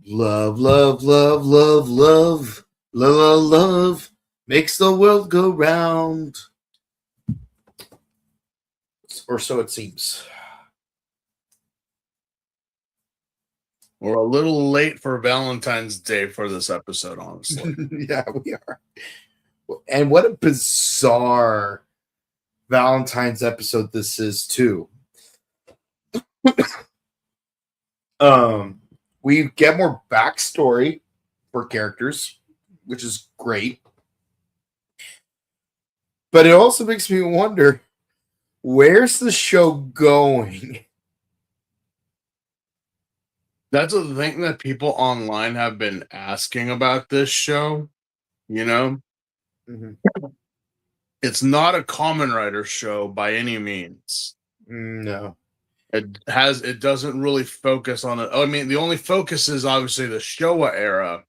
Love, love, love, love, love, love, love makes the world go round. Or so it seems. We're a little late for Valentine's Day for this episode, honestly. Yeah, we are. And what a bizarre Valentine's episode this is, too. We get more backstory for characters, which is great. But it also makes me wonder, where's the show going? That's a thing that people online have been asking about this show. You know, It's not a Kamen Rider show by any means. No. It doesn't really focus on it. I mean, the only focus is obviously the Showa era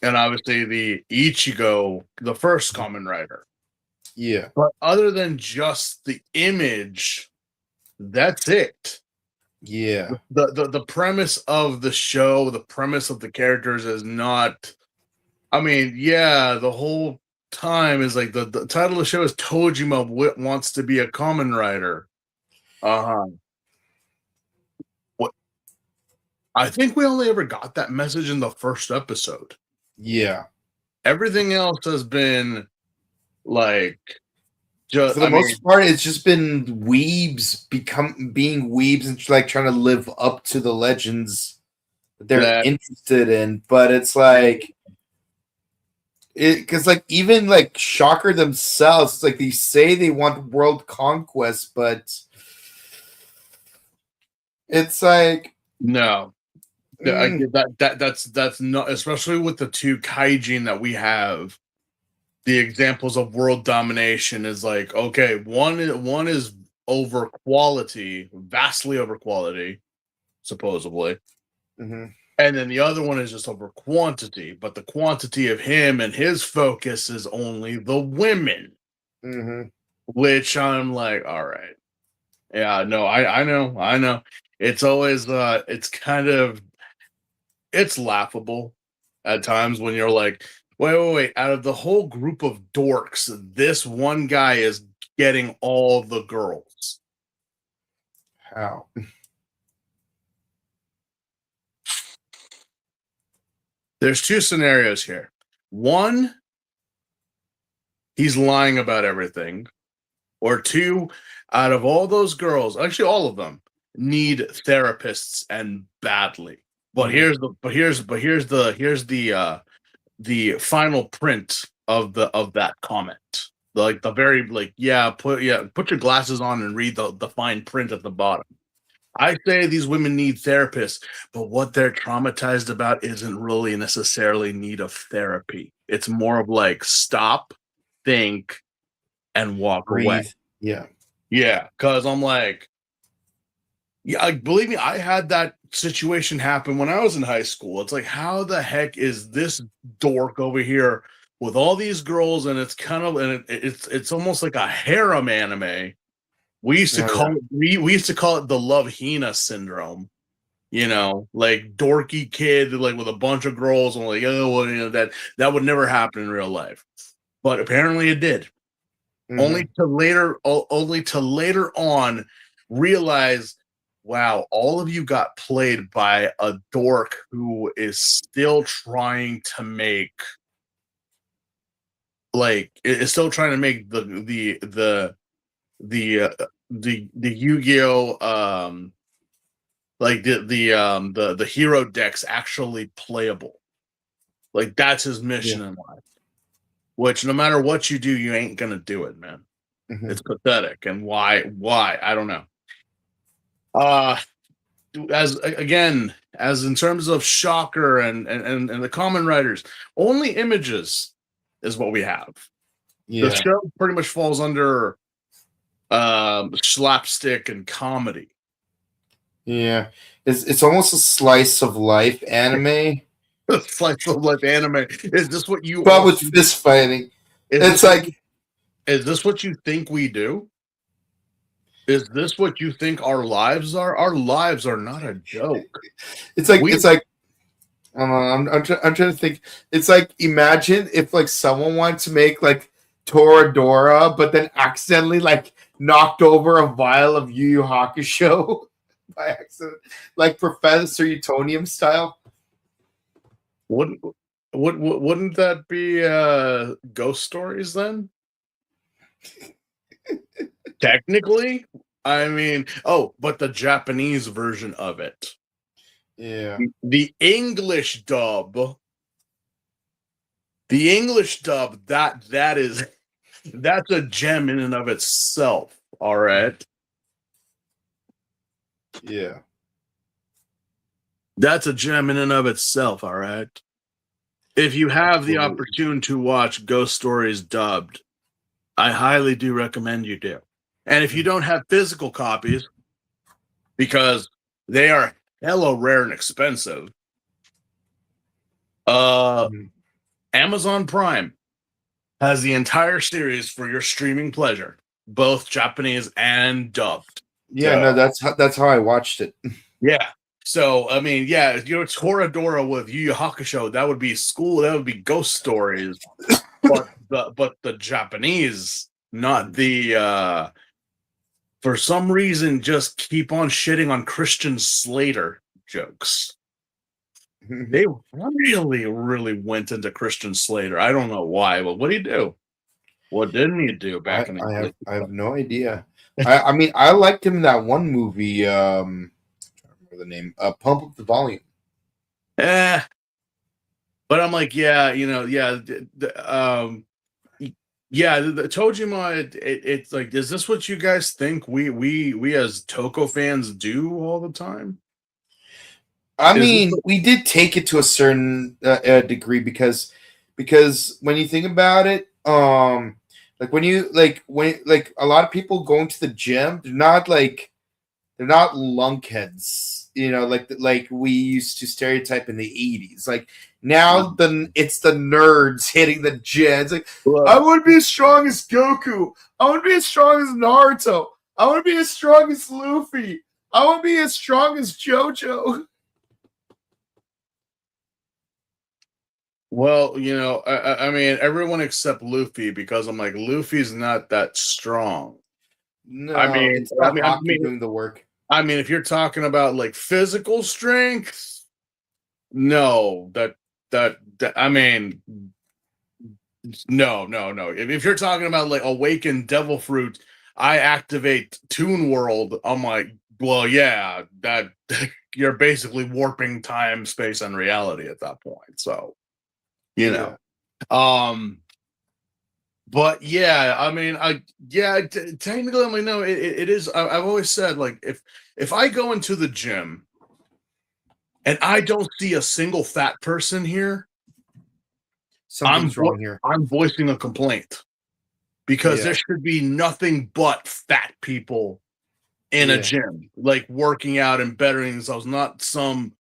and obviously the Ichigo, the first Kamen Rider. Yeah. But other than just the image, that's it. Yeah. The premise of the show, the premise of the characters is not. I mean, yeah, the whole time is like the title of the show is Tojima wants to be a Kamen Rider. What? I think we only ever got that message in the first episode. Yeah. Everything else has been like. For the most part, it's just been weebs being weebs and like trying to live up to the legends that they're interested in. But it's like, because like even like Shocker themselves, it's like they say they want world conquest, but it's like no. That's not, especially with the two kaijin that we have. The examples of world domination is like, okay, one is over quality, vastly over quality, supposedly. Mm-hmm. And then the other one is just over quantity, but the quantity of him and his focus is only the women. Mm-hmm. Which I'm like, all right. Yeah, no, I know. It's always it's laughable at times when you're like, wait. Out of the whole group of dorks, this one guy is getting all the girls. How? There's two scenarios here. One, he's lying about everything. Or two, out of all those girls, actually all of them, need therapists and badly. But here's the final print of that comment. Like the very put your glasses on and read the fine print at the bottom. I say these women need therapists, but what they're traumatized about isn't really necessarily need of therapy. It's more of like stop, think, and walk Breathe. away. Yeah. Yeah, because I'm like, yeah, believe me, I had that situation happen when I was in high school. It's like, how the heck is this dork over here with all these girls, and it's kind of it's almost like a harem anime. We used to call it the Love Hina syndrome. You know, like dorky kid like with a bunch of girls, and like, oh, well, you know, that would never happen in real life, but apparently it did. Mm-hmm. Only to later on realize, wow, all of you got played by a dork who is still trying to make the Yu-Gi-Oh the hero decks actually playable. Like that's his mission in life. Which no matter what you do, you ain't gonna do it, man. Mm-hmm. It's pathetic. And why? I don't know. As in terms of Shocker and the Kamen Riders, only images is what we have. Yeah. The show pretty much falls under slapstick and comedy. Yeah, it's almost a slice of life anime. Slice of life anime. Is this what you? But with fist fighting, it's like, is this what you think we do? Is this what you think our lives are? Our lives are not a joke. It's like I'm trying to think. It's like, imagine if like someone wanted to make like Toradora, but then accidentally like knocked over a vial of Yu Yu Hakusho by accident, like Professor Utonium style. Wouldn't wouldn't that be ghost stories then? Technically, I mean, but the Japanese version of it. Yeah. The English dub. The English dub, that is that's a gem in and of itself. All right. Yeah. That's a gem in and of itself, all right. If you have the opportunity to watch Ghost Stories dubbed, I highly do recommend you do. And if you don't have physical copies, because they are hella rare and expensive, Amazon Prime has the entire series for your streaming pleasure, both Japanese and dubbed. Yeah, so, no, that's how I watched it. Yeah. So I mean, yeah, Toradora with Yu Yu Hakusho, that would be school, that would be Ghost Stories, but the Japanese, not the for some reason just keep on shitting on Christian Slater jokes. They really went into Christian Slater. I don't know why, but what did he do? What didn't he do back in the I have no idea. I mean, I liked him in that one movie. I don't remember the name. Pump Up the Volume. But I'm like, yeah, the Tojima. It's like, is this what you guys think we as Toko fans do all the time? I mean, we did take it to a certain degree because when you think about it, like when a lot of people going to the gym, they're not lunkheads, like we used to stereotype in the 80s. Like now, it's the nerds hitting the gym. It's like, I want to be as strong as Goku. I want to be as strong as Naruto. I want to be as strong as Luffy. I want to be as strong as JoJo. Well, I mean, everyone except Luffy, because I'm like, Luffy's not that strong. No, it's not Haki doing the work. I mean, if you're talking about like physical strength, no, I mean, no. If you're talking about like Awakened Devil Fruit, I activate Toon World. I'm like, well, yeah, that you're basically warping time, space, and reality at that point. So. But yeah, I mean, technically, I'm like, no, it is. I've always said, like, if I go into the gym and I don't see a single fat person here, something's wrong here. I'm voicing a complaint, because there should be nothing but fat people in a gym, like working out and bettering themselves, not some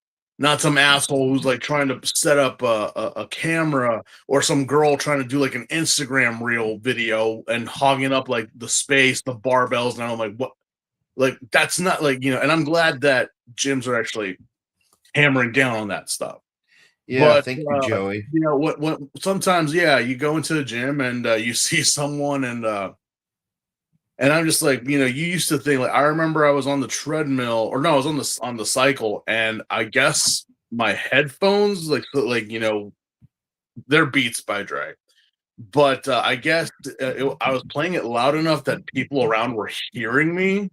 asshole who's like trying to set up a camera, or some girl trying to do like an Instagram reel video and hogging up like the space, the barbells. And I'm like, what? Like, that's not like, and I'm glad that gyms are actually hammering down on that stuff. Yeah, but, thank you, Joey. What sometimes, you go into the gym and you see someone and I'm just like, you used to think, like, I remember I was on the treadmill, or no, I was on the cycle, and I guess my headphones, they're Beats by Dre, but I guess I was playing it loud enough that people around were hearing me,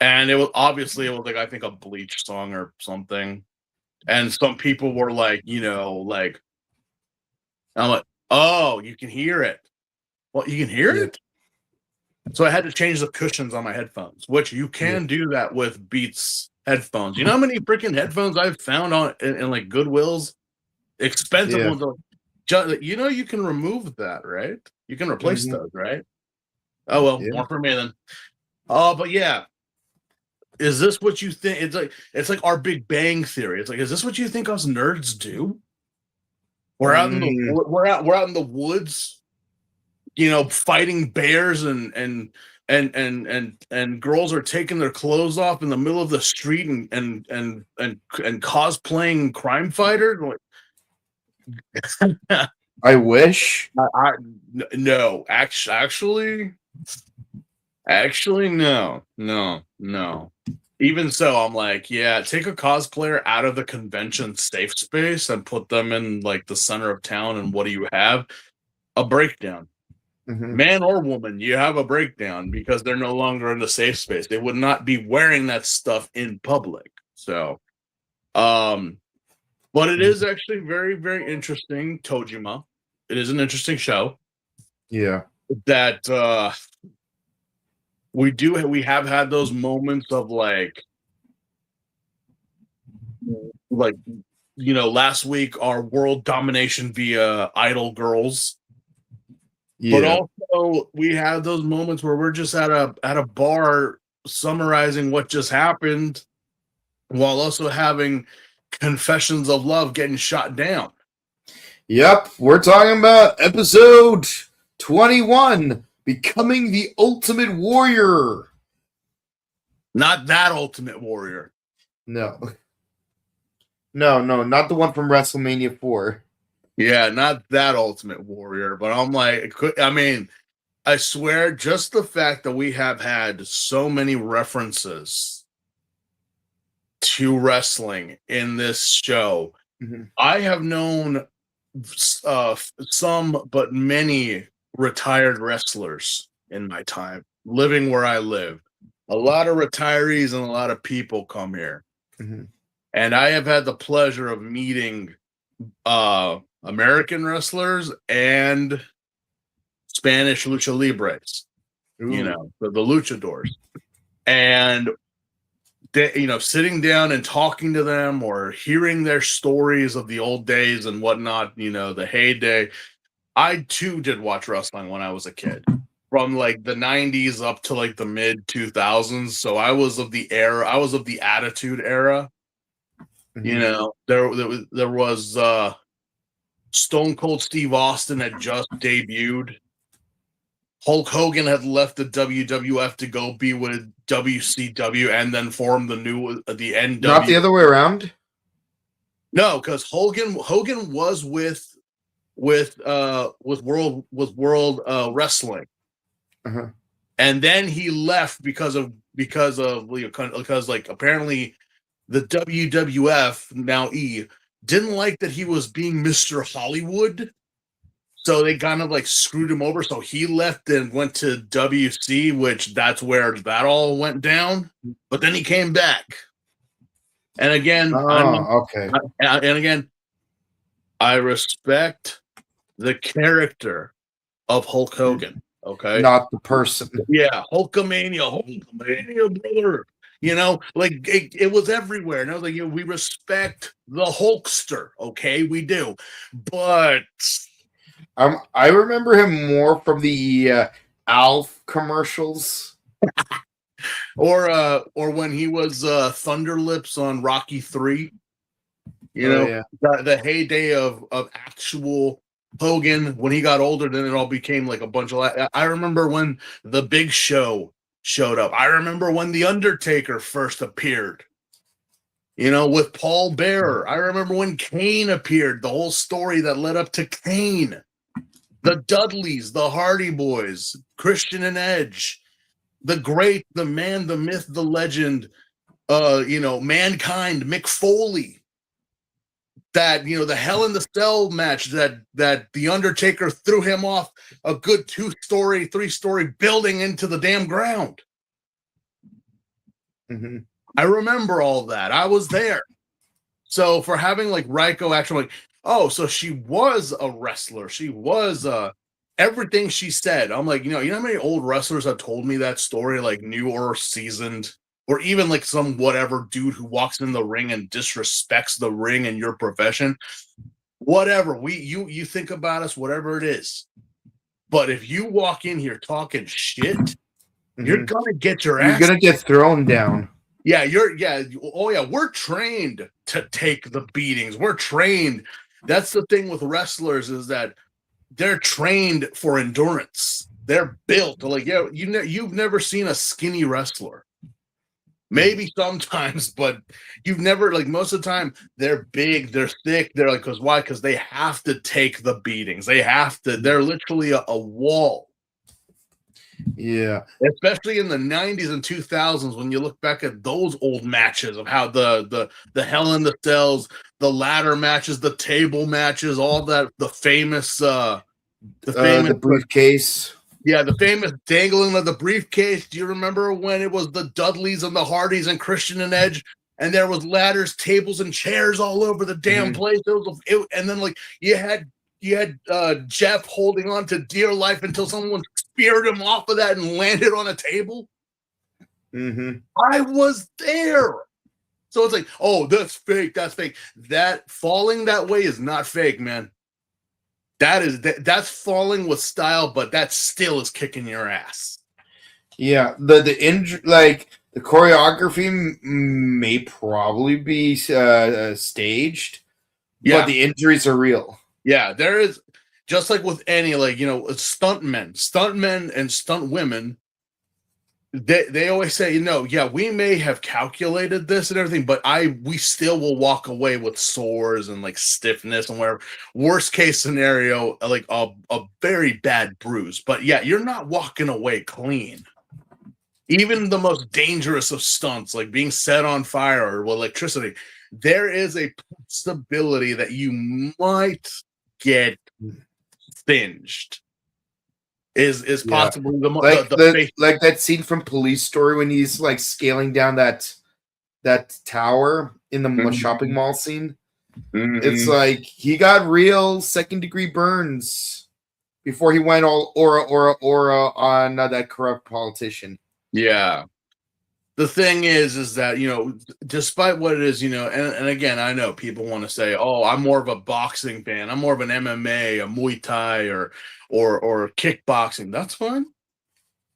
and it was like, I think a Bleach song or something, and some people were like, I'm like, oh, you can hear it. Well, you can hear it. So I had to change the cushions on my headphones, which you can do that with Beats headphones. You know how many freaking headphones I've found in like Goodwill's, expensive ones. You can remove that, right? You can replace those, right? Oh well, more for me then. But yeah, is this what you think? It's like our Big Bang Theory. It's like, is this what you think us nerds do? We're out in the woods, fighting bears and and girls are taking their clothes off in the middle of the street and cosplaying crime fighter. I wish. No, actually, no. Even so, I'm like, yeah, take a cosplayer out of the convention safe space and put them in like the center of town, and what do you have? A breakdown. Mm-hmm. Man or woman, you have a breakdown because they're no longer in the safe space. They would not be wearing that stuff in public. So, but it is actually very, very interesting. Tojima. It is an interesting show. Yeah. That we have had those moments of like last week our world domination via idol girls. Yeah. But also we have those moments where we're just at a bar summarizing what just happened while also having confessions of love getting shot down. Yep, we're talking about episode 21, Becoming the Ultimate Warrior. Not that Ultimate Warrior. No, not the one from WrestleMania 4. Yeah, not that Ultimate Warrior, but I'm like, I swear, just the fact that we have had so many references to wrestling in this show, mm-hmm. I have known some, but many retired wrestlers in my time, living where I live. A lot of retirees and a lot of people come here. Mm-hmm. And I have had the pleasure of meeting American wrestlers and Spanish lucha libres, the luchadors, and they, sitting down and talking to them or hearing their stories of the old days and whatnot, the heyday. I too did watch wrestling when I was a kid, from like the 90s up to like the mid 2000s. So I was of the era. I was of the Attitude Era. Mm-hmm. There was Stone Cold Steve Austin had just debuted. Hulk Hogan had left the WWF to go be with WCW and then form the NW. Not the other way around? No, because Hogan was with World Wrestling. Uh-huh. And then he left because like apparently the WWF, now E, didn't like that he was being Mr. Hollywood. So they kind of like screwed him over. So he left and went to WC, which that's where that all went down. But then he came back. And again, I respect the character of Hulk Hogan. Okay. Not the person. Yeah. Hulkamania, brother. Like it was everywhere. And I was like, we respect the Hulkster. Okay, we do. But I remember him more from the Alf commercials, or when he was Thunderlips on Rocky 3. The heyday of actual Hogan. When he got older, then it all became like a bunch of. I remember when the Big Show showed up. I remember when the Undertaker first appeared. With Paul Bearer. I remember when Kane appeared. The whole story that led up to Kane. The Dudleys, the Hardy Boys, Christian and Edge, the great, the man, the myth, the legend, Mankind, Mick Foley. That, the Hell in the Cell match that the Undertaker threw him off a good 2-story, 3-story building into the damn ground. Mm-hmm. I remember all that. I was there. So for having like Raiko actually like, oh, so she was a wrestler. She was everything she said. I'm like, you know how many old wrestlers have told me that story, like new or seasoned, or even like some whatever dude who walks in the ring and disrespects the ring and your profession. Whatever. You think about us, whatever it is. But if you walk in here talking shit, mm-hmm. You're gonna get your ass. You're gonna get thrown down. Yeah, we're trained to take the beatings. We're trained. That's the thing with wrestlers is that they're trained for endurance. They're built like you've never seen a skinny wrestler. Maybe sometimes, but you've never like most of the time they're big, they're thick, they're like because why? Because they have to take the beatings. They're literally a wall. Yeah. Especially in the 90s and 2000s when you look back at those old matches of how the Hell in the Cells, the ladder matches, the table matches, all that, the famous The briefcase. Yeah, the famous dangling of the briefcase. Do you remember when it was the Dudleys and the Hardys and Christian and Edge, and there was ladders, tables, and chairs all over the damn place? And then like you had Jeff holding on to dear life until someone speared him off of that and landed on a table. I was there. So it's like, oh, that's fake. That's fake. That falling that way is not fake, man. That's falling with style, but that still is kicking your ass. Yeah, the choreography may probably be staged, but the injuries are real. Yeah, there is, just like with any stuntmen and stunt women. They always say, we may have calculated this and everything, but we still will walk away with sores and like stiffness and whatever. Worst case scenario, like a very bad bruise. But yeah, you're not walking away clean. Even the most dangerous of stunts, like being set on fire or with electricity, there is a possibility that you might get singed. Is possibly like that scene from Police Story when he's like scaling down that tower in the shopping mall scene. It's like he got real second-degree burns before he went all aura on that corrupt politician. Yeah. The thing is that, despite what it is, and again, I know people want to say, oh, I'm more of a boxing fan. I'm more of an MMA, a Muay Thai, or kickboxing. That's fine.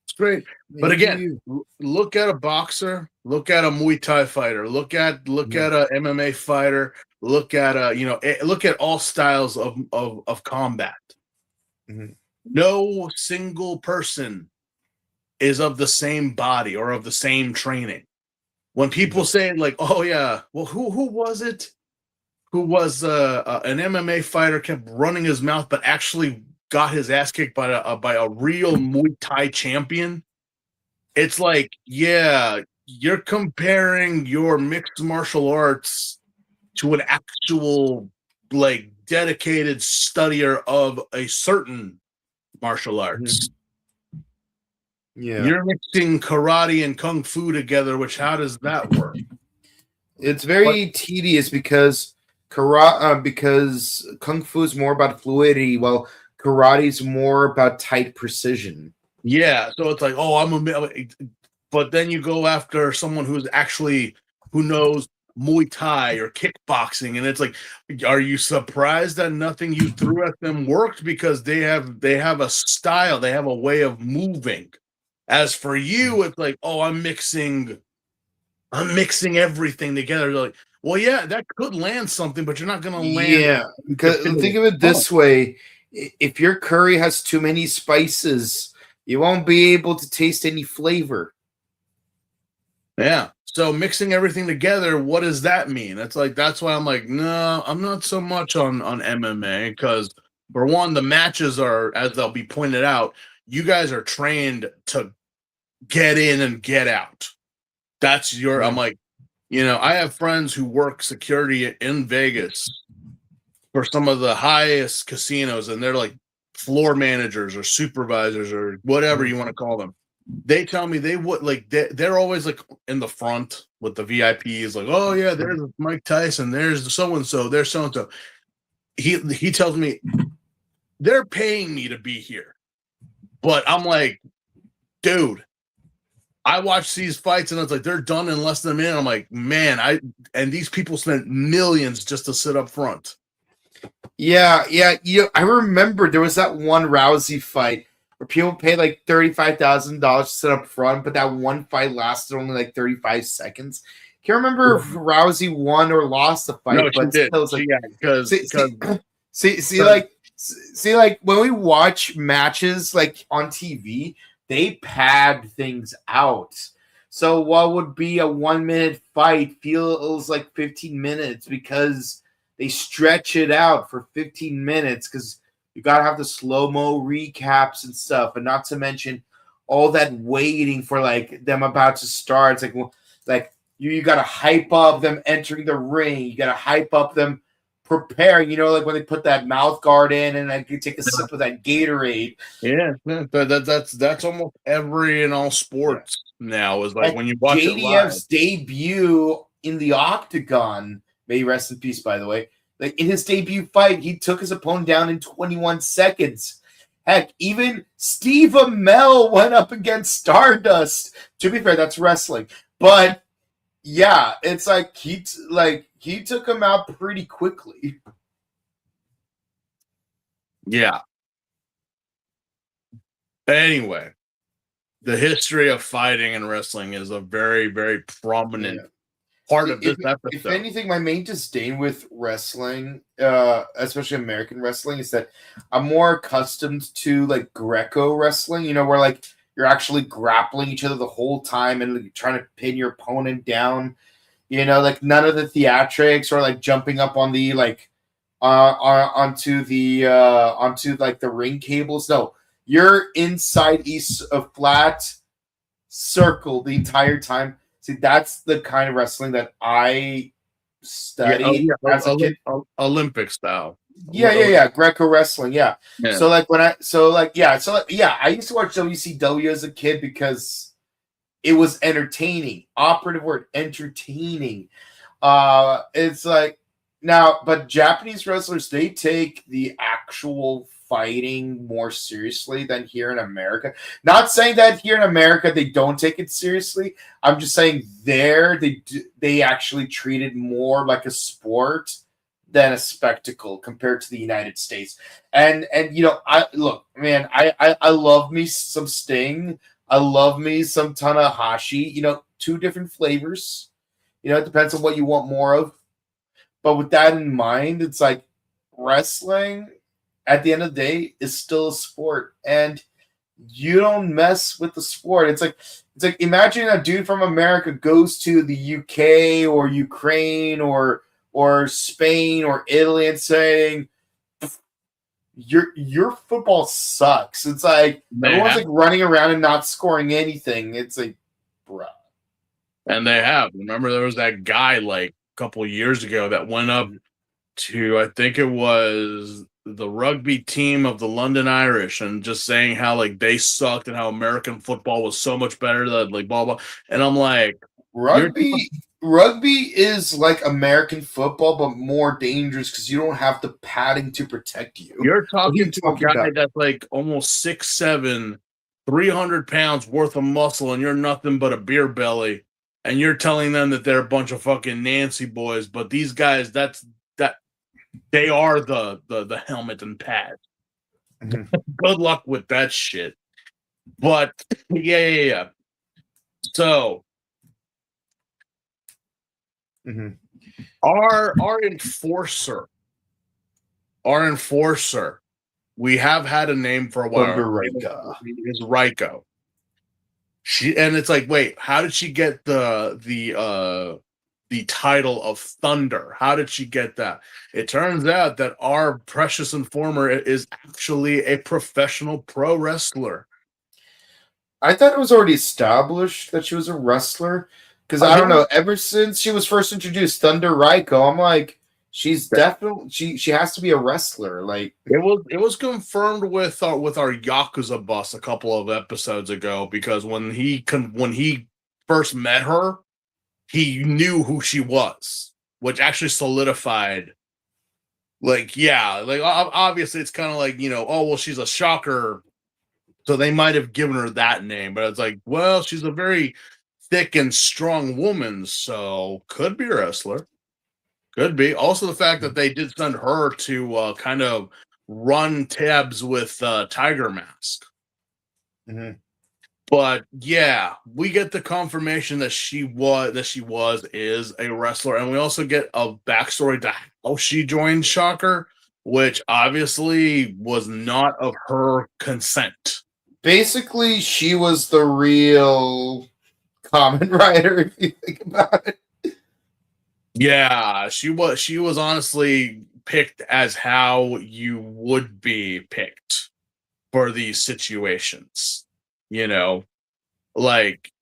It's great. But again, look at a boxer, look at a Muay Thai fighter, look at a MMA fighter, look at all styles of combat. No single person is of the same body or of the same training. When people say like, oh yeah, well, who was it? Who was an MMA fighter kept running his mouth, but actually got his ass kicked by a real Muay Thai champion? It's like, yeah, you're comparing your mixed martial arts to an actual like dedicated studier of a certain martial arts. Yeah, you're mixing karate and kung fu together. Which how does that work? It's very tedious because because kung fu is more about fluidity, while karate is more about tight precision. Yeah, so it's like, oh, but then you go after someone who knows Muay Thai or kickboxing, and it's like, are you surprised that nothing you threw at them worked? Because they have a style, they have a way of moving. As for you, it's like, oh, I'm mixing everything together. They're like, well, yeah, that could land something, but you're not going to land. Yeah, because think of it this way: if your curry has too many spices, you won't be able to taste any flavor. Yeah. So mixing everything together, what does that mean? It's like, that's why I'm like, no, I'm not so much on MMA, because for one, the matches are, as they'll be pointed out, you guys are trained to get in and get out. That's your, I'm like, I have friends who work security in Vegas for some of the highest casinos, and they're like floor managers or supervisors or whatever you want to call them. They tell me they would like they're always like in the front with the VIPs, like, oh yeah, there's Mike Tyson, there's so and so, there's so and so. He tells me they're paying me to be here, but I'm like, dude, I watch these fights and it's like they're done in less than a minute. I'm like, man, and these people spent millions just to sit up front. Yeah. I remember there was that one Rousey fight where people paid like $35,000 to sit up front, but that one fight lasted only like 35 seconds. Can't remember if Rousey won or lost the fight, No, but she did. still, like, because see, like See, like when we watch matches like on TV, they pad things out. So what would be a 1 minute fight feels like 15 minutes because they stretch it out for 15 minutes because you gotta have the slow-mo recaps and stuff, and not to mention all that waiting for like them about to start. It's like you gotta hype up them entering the ring, you gotta hype up them preparing, like when they put that mouth guard in and I could take a sip of that Gatorade. Yeah, that's almost every and all sports now is like when you watch JDF's it live. debut in the Octagon, may he rest in peace, by the way. Like in his debut fight, he took his opponent down in 21 seconds. Heck, even Steve Amell went up against Stardust. To be fair, that's wrestling, but yeah, it's like he took him out pretty quickly. Yeah. Anyway, the history of fighting and wrestling is a very, very prominent part of this episode. If anything, my main disdain with wrestling, especially American wrestling, is that I'm more accustomed to like Greco wrestling, where like you're actually grappling each other the whole time and like, trying to pin your opponent down. Like none of the theatrics or like jumping up on the like onto like the ring cables. No, you're inside a flat circle the entire time. See, that's the kind of wrestling that I studied as a kid. Olympic style. Yeah. Greco wrestling. Yeah. So like I used to watch WCW as a kid because it was entertaining. Operative word, entertaining. It's like now, but Japanese wrestlers, they take the actual fighting more seriously than here in America. Not saying that here in America they don't take it seriously. I'm just saying they actually treat it more like a sport than a spectacle compared to the United States. And I love me some Sting. I love me some Tanahashi. Two different flavors. It depends on what you want more of. But with that in mind, it's like wrestling at the end of the day is still a sport, and you don't mess with the sport. It's like imagine a dude from America goes to the UK or Ukraine or Spain or Italy and saying your football sucks. It's like everyone's like running around and not scoring anything. It's like, bruh. And they have. Remember, there was that guy like a couple of years ago that went up to, I think it was the rugby team of the London Irish, and just saying how like they sucked and how American football was so much better than like blah blah. And I'm like, rugby is like American football, but more dangerous because you don't have the padding to protect you. You're talking to a guy that's like almost 6'7", 300 pounds worth of muscle, and you're nothing but a beer belly. And you're telling them that they're a bunch of fucking Nancy boys, but these guys, they are the helmet and pads. Good luck with that shit. But yeah. So our enforcer, we have had a name for a while. Is Raiko. And it's like, wait, how did she get the title of Thunder? How did she get that? It turns out that our precious informer is actually a professional pro wrestler. I thought it was already established that she was a wrestler because I don't know. Ever since she was first introduced, Thunder Raiko, I'm like, she's definitely she has to be a wrestler. Like it was confirmed with our Yakuza bus a couple of episodes ago, because when he first met her, he knew who she was, which actually solidified. Like, yeah, like obviously it's kind of like, oh well, she's a shocker, so they might have given her that name, but it's like, well, she's a very thick and strong woman, so could be a wrestler. Could be. Also, the fact that they did send her to kind of run tabs with Tiger Mask. But yeah, we get the confirmation that she is a wrestler, and we also get a backstory to how she joined Shocker. which obviously was not of her consent. Basically, she was the real Kamen Rider, if you think about it. Yeah, she was honestly picked as how you would be picked for these situations. Like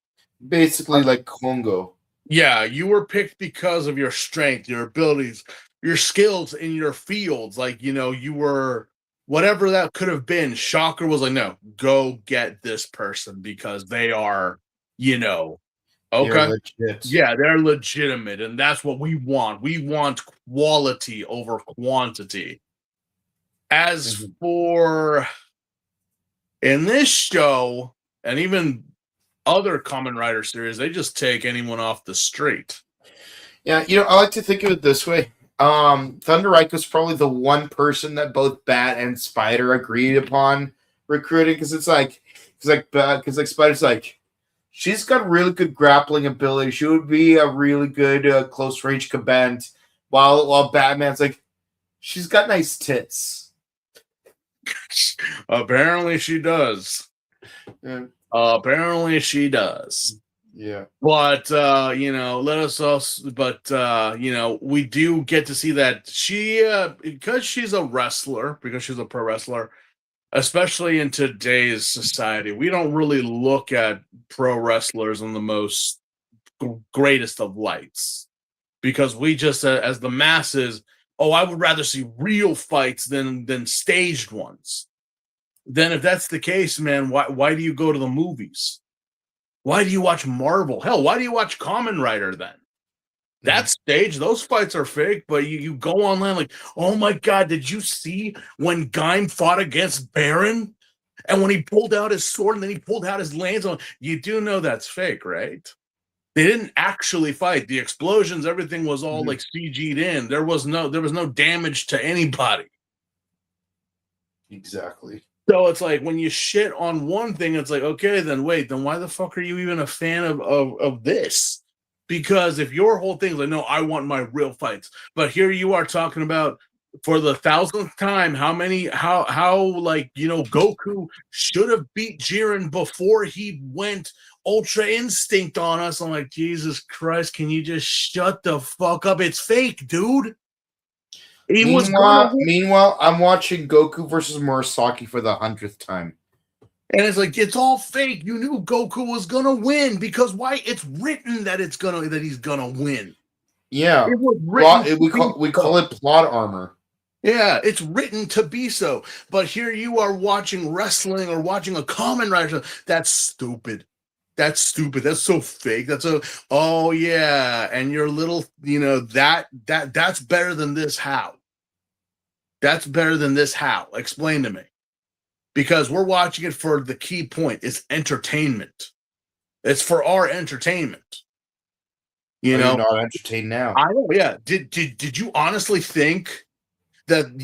Basically, like Kongo. yeah, you were picked because of your strength, your abilities, your skills in your fields. Like, you were whatever that could have been. Shocker was like, no, go get this person because they are, They're okay. legit. Yeah, they're legitimate, and that's what we want. We want quality over quantity. As for in this show, and even other Kamen Rider series, they just take anyone off the street. Yeah, I like to think of it this way. Thunder Reich was probably the one person that both Bat and Spider agreed upon recruiting because Spider's like, she's got really good grappling ability. She would be a really good close range combatant. While Batman's like, she's got nice tits. Apparently she does. Yeah. Apparently she does. Yeah. But let us also we do get to see that she because she's a wrestler, because she's a pro wrestler, especially in today's society, we don't really look at pro wrestlers in the most greatest of lights, because we just as the masses, I would rather see real fights than staged ones. Then if that's the case, man, why do you go to the movies? Why do you watch Marvel? Hell, why do you watch Kamen Rider then? That stage, those fights are fake, but you go online like, oh my God, did you see when Gaim fought against Baron? And when he pulled out his sword and then he pulled out his lance on, you do know that's fake, right? They didn't actually fight. The explosions, everything was all like CG'd in. There was no damage to anybody. Exactly. So it's like when you shit on one thing, it's like, okay, then wait, then why the fuck are you even a fan of this? Because if your whole thing is like, no, I want my real fights, but here you are talking about for the 1,000th time how Goku should have beat Jiren before he went Ultra Instinct on us. I'm like, Jesus Christ, can you just shut the fuck up? It's fake, dude. Meanwhile, I'm watching Goku versus Murasaki for the 100th time. And it's like, it's all fake. You knew Goku was gonna win because why? It's written that he's gonna win. Yeah, it was written we call it plot armor. Yeah, it's written to be so. But here you are watching wrestling or watching a Kamen Rider. That's stupid. That's stupid. That's so fake. Oh yeah, and your little, that's better than this. How? That's better than this. How? Explain to me. Because we're watching it for the key point. It's entertainment. It's for our entertainment. You're not entertained now. I know. Yeah. Did you honestly think that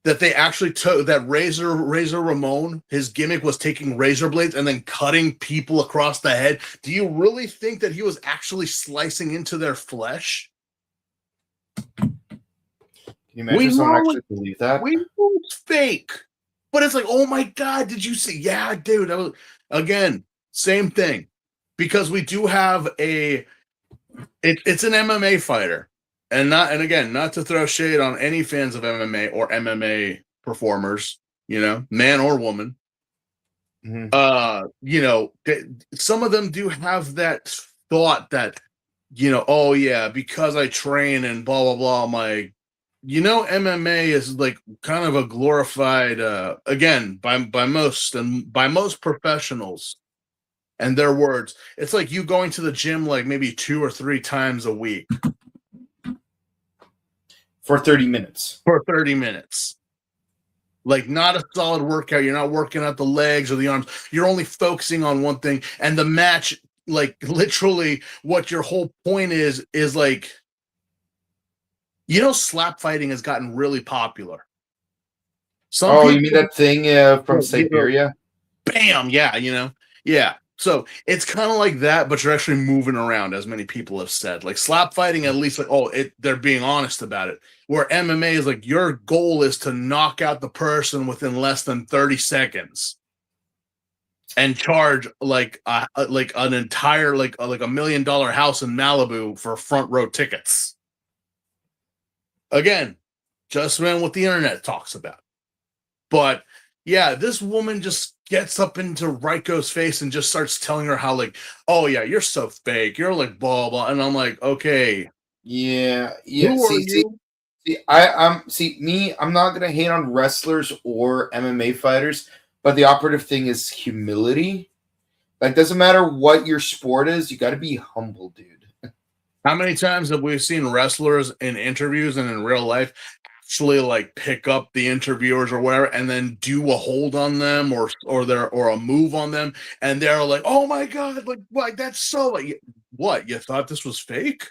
that they actually took that Razor Ramon, his gimmick was taking razor blades and then cutting people across the head? Do you really think that he was actually slicing into their flesh? Can you imagine someone actually believe that? We know it's fake. But it's like, oh my God, did you see? Yeah, dude. That was, again, same thing. Because we do have it's an MMA fighter. And again, not to throw shade on any fans of MMA or MMA performers, man or woman. Mm-hmm. Some of them do have that thought that, oh yeah, because I train and blah blah blah. I'm like, MMA is like kind of a glorified, again, by most professionals and their words. It's like you going to the gym like maybe 2 or 3 times a week. For 30 minutes. For 30 minutes. Like, not a solid workout. You're not working out the legs or the arms. You're only focusing on one thing. And the match, like, literally what your whole point is like, slap fighting has gotten really popular. You mean that thing from Siberia? Bam! Yeah, yeah. So it's kind of like that, but you're actually moving around, as many people have said. Like slap fighting, at least they're being honest about it. Where MMA is like your goal is to knock out the person within less than 30 seconds and charge like an entire like $1 million house in Malibu for front row tickets. Again, just around what the internet talks about. But yeah, this woman just gets up into Raiko's face and just starts telling her how like, oh yeah, you're so fake. You're like blah blah. And I'm like, okay. Yeah. Who are you? I'm not gonna hate on wrestlers or MMA fighters, but the operative thing is humility. Like, doesn't matter what your sport is, you gotta be humble, dude. How many times have we seen wrestlers in interviews and in real life actually like pick up the interviewers or whatever and then do a hold on them or a move on them and they're like, oh my god, like that's so like what, you thought this was fake?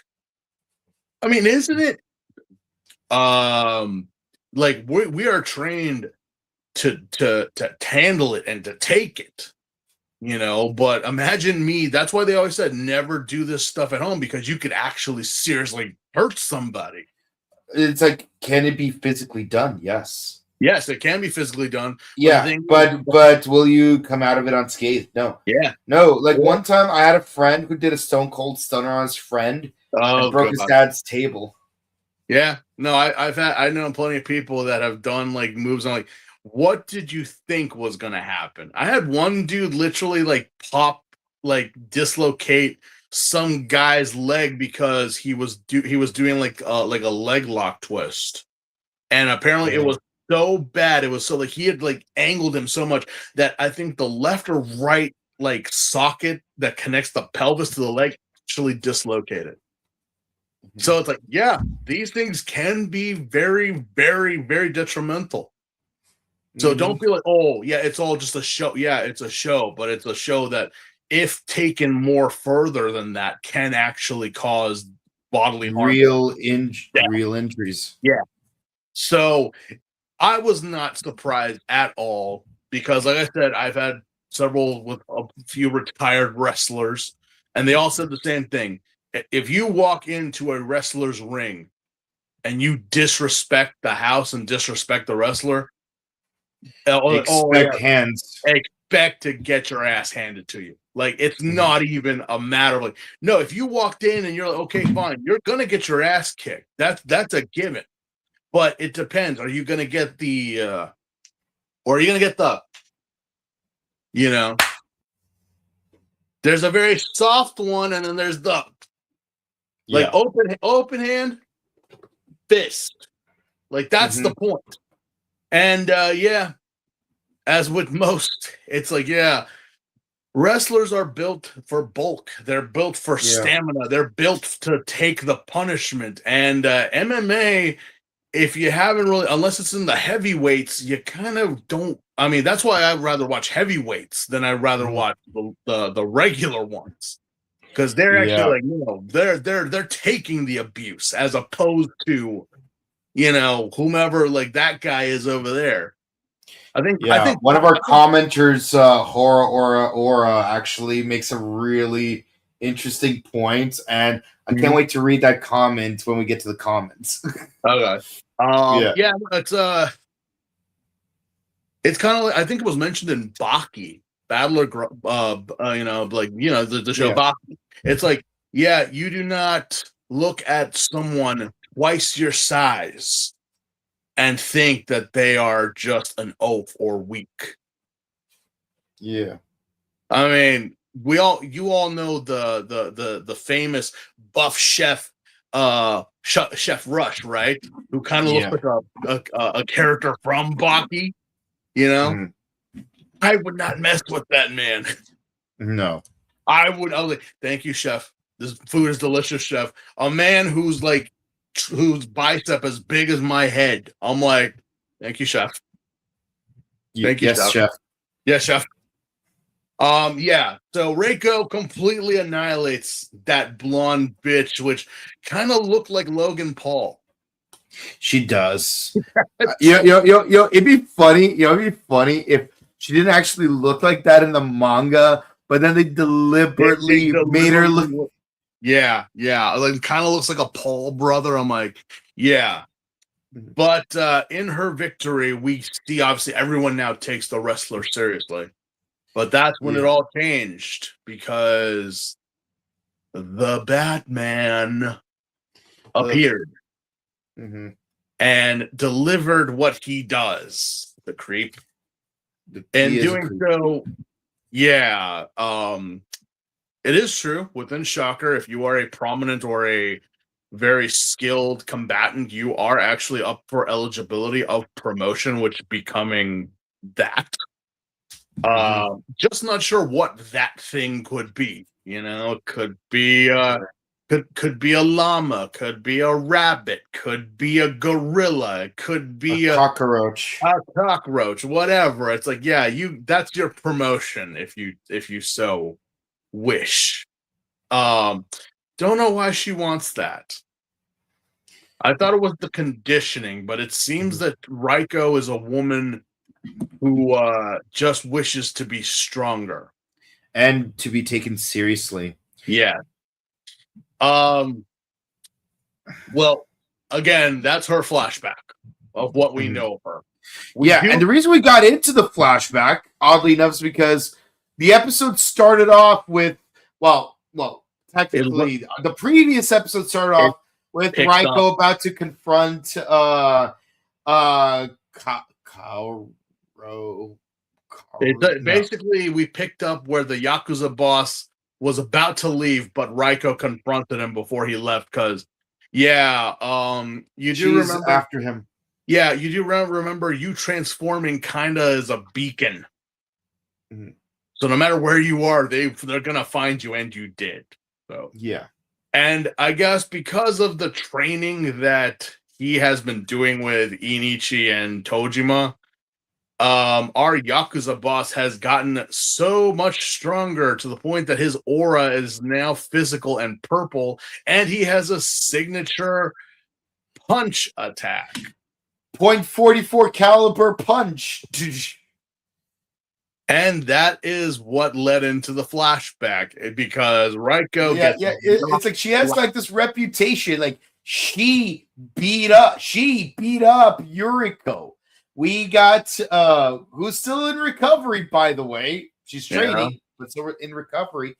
I mean, isn't it like we are trained to handle it and to take it, you know? But imagine me, that's why they always said never do this stuff at home, because you could actually seriously hurt somebody. It's like, can it be physically done? Yes. Yes, it can be physically done. Yeah, but will you come out of it unscathed? No. Yeah. No, like one time I had a friend who did a stone cold stunner on his friend and broke his dad's table. Yeah. No, I know plenty of people that have done like moves on like, what did you think was gonna happen? I had one dude literally like dislocate some guy's leg because he was doing like a leg lock twist, and apparently it was so bad. It was so like he had like angled him so much that I think the left or right like socket that connects the pelvis to the leg actually dislocated. So it's like, yeah, these things can be very, very, very detrimental. So don't feel like, oh, yeah, it's all just a show. Yeah, it's a show, but it's a show that, if taken more further than that, can actually cause bodily harm. Real injuries. Yeah. So I was not surprised at all because, like I said, I've had several with a few retired wrestlers, and they all said the same thing. If you walk into a wrestler's ring and you disrespect the house and disrespect the wrestler, hands. Expect to get your ass handed to you. Like, it's not even a matter of like, no, if you walked in and you're like, okay, fine, you're gonna get your ass kicked. That's a given. But it depends. Are you gonna get the or are you gonna get the, you know, there's a very soft one, and then there's the like open hand fist. Like, that's the point. And yeah, as with most, it's like, yeah, wrestlers are built for bulk. They're built for stamina. They're built to take the punishment. And MMA, if you haven't really, unless it's in the heavyweights, you kind of don't. I mean, that's why I'd rather watch heavyweights than I'd rather watch the regular ones, because they're actually like, no, they're taking the abuse as opposed to, you know, whomever like that guy is over there. I think one of our commenters, Horror Aura, actually makes a really interesting point, and I can't wait to read that comment when we get to the comments. Okay. Yeah, it's kind of like, I think it was mentioned in Baki, Battler, the show Baki. It's like, yeah, you do not look at someone twice your size and think that they are just an oaf or weak. Yeah. I mean, you all know the famous buff chef, Chef Rush, right? Who kind of looks like a character from Baki, you know? I would not mess with that man. No. I was like, thank you, chef. This food is delicious, chef. A man whose bicep as big as my head. I'm like, thank you, chef. Thank you, chef. Yes, chef. Yeah. So Reiko completely annihilates that blonde bitch, which kind of looked like Logan Paul. She does. It'd be funny. It'd be funny if she didn't actually look like that in the manga, but then they deliberately made her look. Yeah, like kind of looks like a Paul brother. I'm like, yeah. But in her victory, we see obviously everyone now takes the wrestler seriously. But that's when it all changed because the Batman appeared and delivered what he does, the creep. And doing so, yeah, it is true within Shocker, if you are a prominent or a very skilled combatant, you are actually up for eligibility of promotion, which becoming that. Just not sure what that thing could be. You know, it could be could be a llama, could be a rabbit, could be a gorilla, it could be a cockroach, whatever. It's like, yeah, that's your promotion if you so wish. Don't know why she wants that. I thought it was the conditioning, but it seems that Raiko is a woman who just wishes to be stronger and to be taken seriously. Yeah. Well, again, that's her flashback of what we know of her. And the reason we got into the flashback, oddly enough, is because the episode started off with technically the previous episode started off with Raiko about to confront basically we picked up where the Yakuza boss was about to leave, but Raiko confronted him before he left because you do remember after him. Yeah, you do remember you transforming kind of as a beacon. So no matter where you are, they're gonna find you, and you did. So yeah. And I guess because of the training that he has been doing with Inichi and Tojima, our Yakuza boss has gotten so much stronger to the point that his aura is now physical and purple, and he has a signature punch attack. .44 caliber punch. And that is what led into the flashback because Raiko it's like she has like this reputation, like she beat up Yuriko. We got who's still in recovery, by the way. She's training, but still in recovery.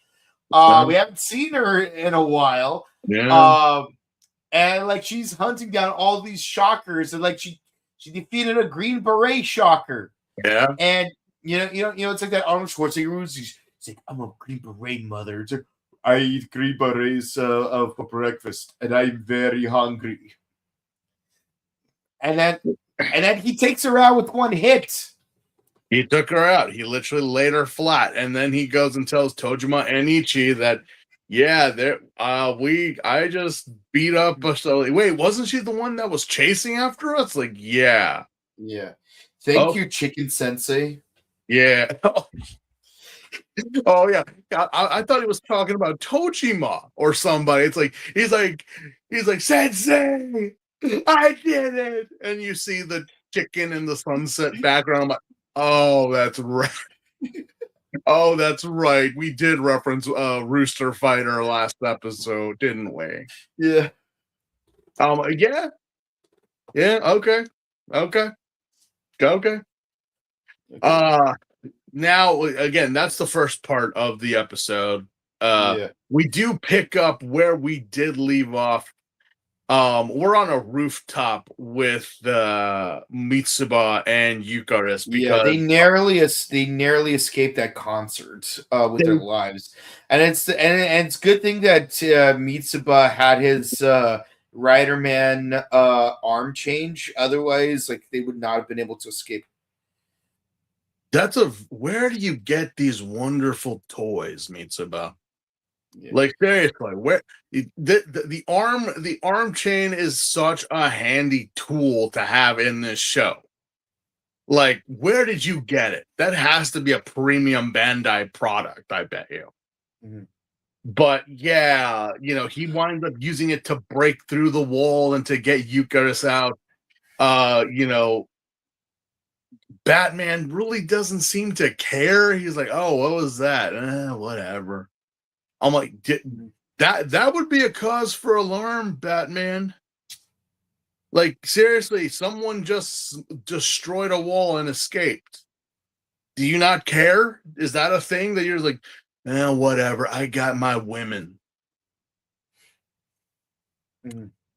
We haven't seen her in a while. And like she's hunting down all these shockers, and like she defeated a Green Beret shocker. Yeah. And you know, it's like that Arnold Schwarzenegger. He's like, I'm a Green Beret mother. It's like, I eat Green Berets for breakfast, and I'm very hungry. And then he takes her out with one hit. He took her out. He literally laid her flat, and then he goes and tells Tojima and Ichi that, I just beat up a. Wait, wasn't she the one that was chasing after us? Like, yeah. Thank you, Chicken Sensei. Yeah. Oh yeah. I thought he was talking about Tojima or somebody. It's like he's like Sensei, I did it. And you see the chicken in the sunset background. I'm like, oh, that's right. Oh, that's right. We did reference Rooster Fighter last episode, didn't we? Yeah. Yeah. Okay. Now again, that's the first part of the episode. We do pick up where we did leave off. We're on a rooftop with Mitsuba and Eucharist because they narrowly escaped that concert with their lives, and it's a good thing that Mitsuba had his Riderman arm change. Otherwise, like they would not have been able to escape. Where do you get these wonderful toys, Mitsuba? Like seriously, where the arm chain is such a handy tool to have in this show. Like, where did you get it? That has to be a premium Bandai product, I bet you. But yeah, he winds up using it to break through the wall and to get Eucharist out. Batman really doesn't seem to care. He's like, oh, what was that? Whatever. I'm like, that would be a cause for alarm, Batman. Like, seriously, someone just destroyed a wall and escaped. Do you not care? Is that a thing that you're like, whatever, I got my women.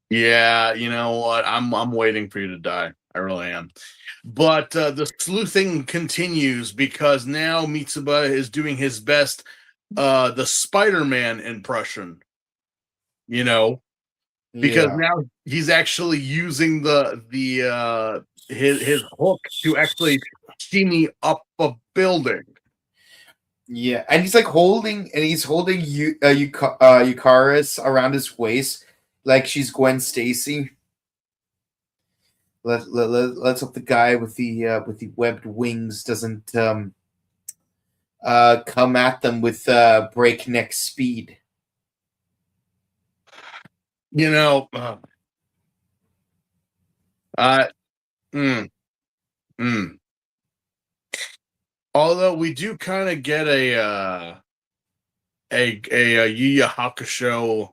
Yeah, you know what? I'm waiting for you to die. I really am. But the sleuthing continues because now Mitsuba is doing his best the Spider-Man impression. You know, because now he's actually using his hook to actually shimmy up a building. Yeah, and he's holding Eucharis around his waist like she's Gwen Stacy. Let's hope the guy with the webbed wings doesn't come at them with breakneck speed. You know, although we do kind of get a Yu Yu Hakusho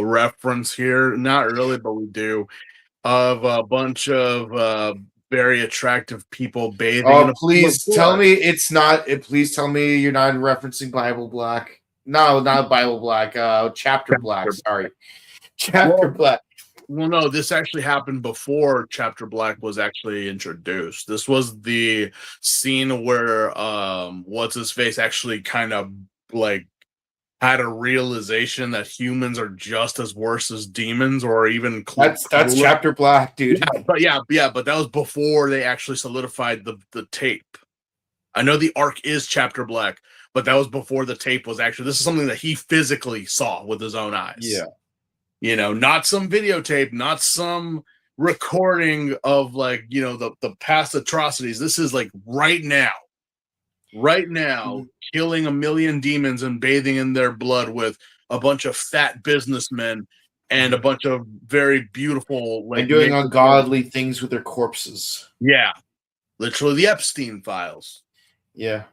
reference here. Not really, but we do, of a bunch of very attractive people bathing. Oh, please tell me it's not. Please tell me you're not referencing Bible Black. No, not Bible Black. Chapter Black. Sorry, Chapter Black. Well, no, this actually happened before Chapter Black was actually introduced. This was the scene where what's his face actually kind of had a realization that humans are just as worse as demons, or even that's Chapter Black, dude. Yeah, but that was before they actually solidified the tape. I know the arc is Chapter Black, but that was before the tape was actually. This is something that he physically saw with his own eyes. Yeah. You know, not some videotape, not some recording of the past atrocities. This is right now, killing a million demons and bathing in their blood with a bunch of fat businessmen and a bunch of very beautiful, and doing ungodly things with their corpses. Yeah, literally the Epstein files. Yeah.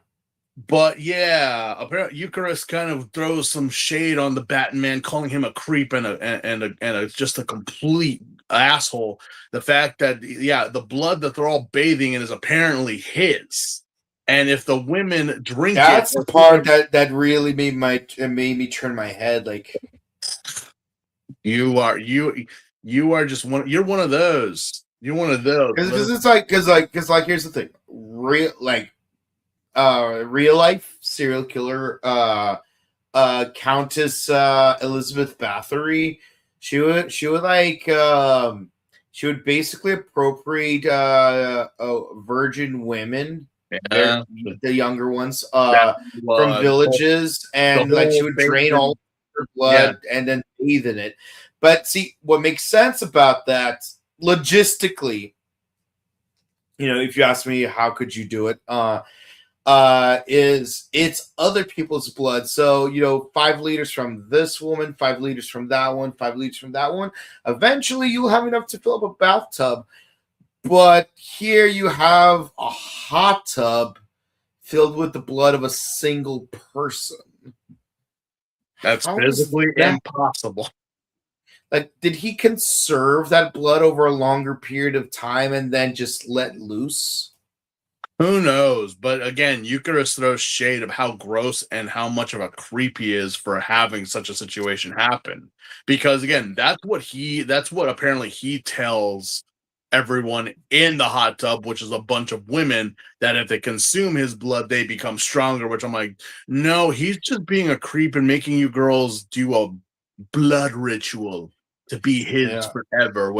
But yeah, apparently Eucharis kind of throws some shade on the Batman, calling him a creep and a just a complete asshole. The fact that the blood that they're all bathing in is apparently his, and if the women drink that's the part that really made me turn my head. Like, you are just one. You're one of those. You're one of those. Because it's because here's the thing. Real life serial killer Countess Elizabeth Bathory, she would basically appropriate virgin women, the younger ones, from villages, and she would drain all her blood and then bathe in it. But see, what makes sense about that logistically, if you ask me, how could you do it? Is it's other people's blood. So, 5 liters from this woman, 5 liters from that one, 5 liters from that one. Eventually, you'll have enough to fill up a bathtub. But here you have a hot tub filled with the blood of a single person. That's physically impossible. Did he conserve that blood over a longer period of time and then just let loose? Who knows? But again, Eucharis throws shade of how gross and how much of a creep he is for having such a situation happen. Because again, that's what apparently he tells everyone in the hot tub, which is a bunch of women, that if they consume his blood, they become stronger, which I'm like, no, he's just being a creep and making you girls do a blood ritual to be his forever.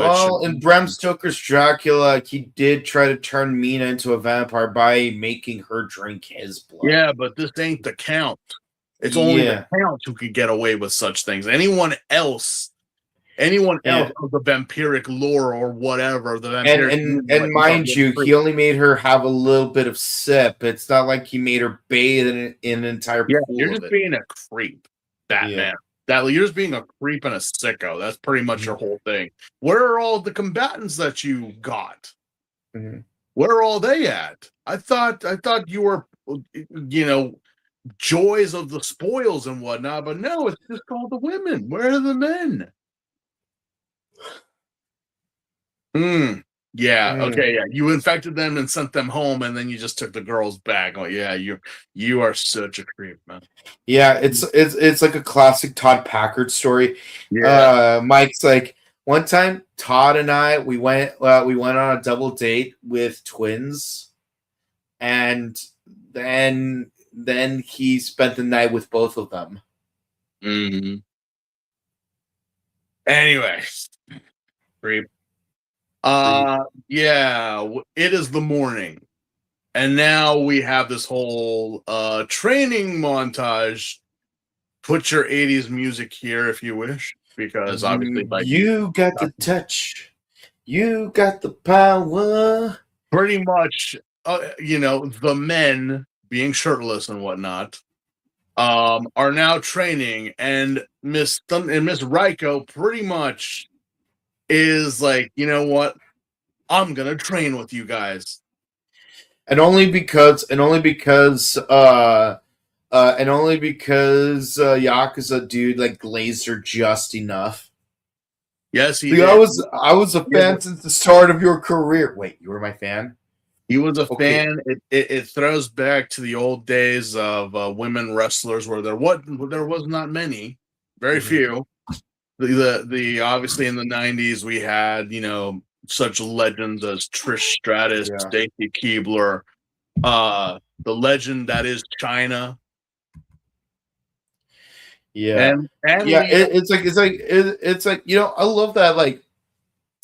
In Bram Stoker's Dracula, he did try to turn Mina into a vampire by making her drink his blood. Yeah, but this ain't the Count. It's only the Count who could get away with such things. Anyone else of the vampiric lore or whatever, and mind you, he only made her have a little bit of sip. It's not like he made her bathe in an entire pool. You're just being a creep, Batman. You're just being a creep and a sicko. That's pretty much your whole thing. Where are all the combatants that you got? Mm-hmm. Where are all they at? I thought you were, joys of the spoils and whatnot, but no, it's just called the women. Where are the men? Yeah. Okay. Yeah. You infected them and sent them home, and then you just took the girls back. Oh yeah, you are such a creep, man. Yeah, it's like a classic Todd Packard story. Yeah. Mike's like, one time Todd and I we went on a double date with twins, and then he spent the night with both of them. Mm-hmm. Anyway, creep. Yeah, it is the morning, and now we have this whole training montage. Put your 80s music here if you wish, because obviously, like, you got the touch, you got the power. Pretty much, the men being shirtless and whatnot, are now training, and Miss Raiko pretty much is like, you know what? I'm gonna train with you guys, and only because Yakuza dude like glazed her just enough. Yes, he did. I was a fan since the start of your career. Wait, you were my fan? He was a fan. It throws back to the old days of women wrestlers where there was not many, very few. The obviously in the 90s we had, such legends as Trish Stratus, Stacy Keibler, the legend that is China. Yeah, and yeah, it's like I love that. Like,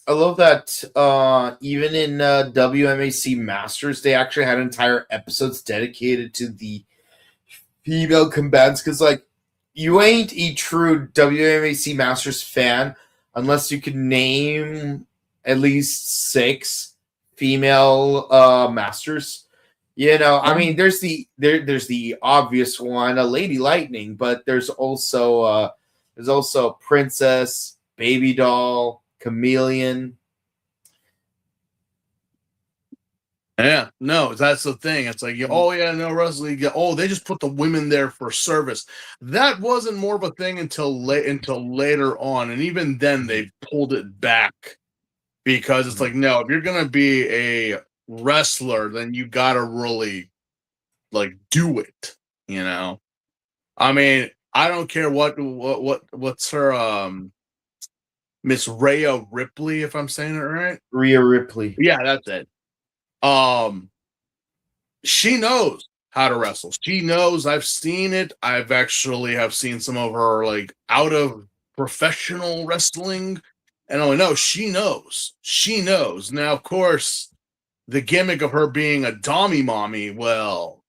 I love that. Even in WMAC Masters, they actually had entire episodes dedicated to the female combatants, because like you ain't a true WMAC Masters fan unless you can name at least 6 female masters. I mean, there's the obvious one, a Lady Lightning, but there's also Princess, Baby Doll, Chameleon. Yeah, no, that's the thing. It's like, oh yeah, no wrestling. They just put the women there for service. That wasn't more of a thing until later on, and even then they pulled it back, because it's like, no, if you're gonna be a wrestler, then you gotta really like do it. I mean, I don't care what's her Miss Rhea Ripley, if I'm saying it right. Rhea Ripley. Yeah, that's it. She knows how to wrestle. She knows. I've seen it. I've actually have seen some of her like out of professional wrestling, and I know she knows. She knows. Now, of course, the gimmick of her being a dommy mommy, well,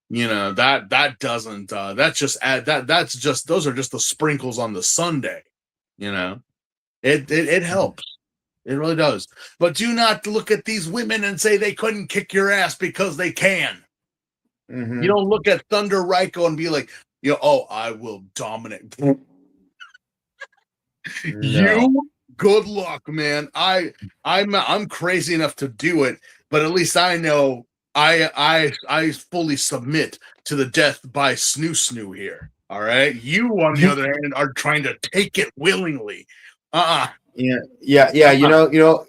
that doesn't that's just that's just, those are just the sprinkles on the sundae. It helps. It really does. But do not look at these women and say they couldn't kick your ass, because they can. You don't look at Thunder Raiko and be like, I will dominate. No. You, good luck, man. I'm crazy enough to do it, but at least I know I fully submit to the death by snoo here. All right. You, on the other hand, are trying to take it willingly. Yeah.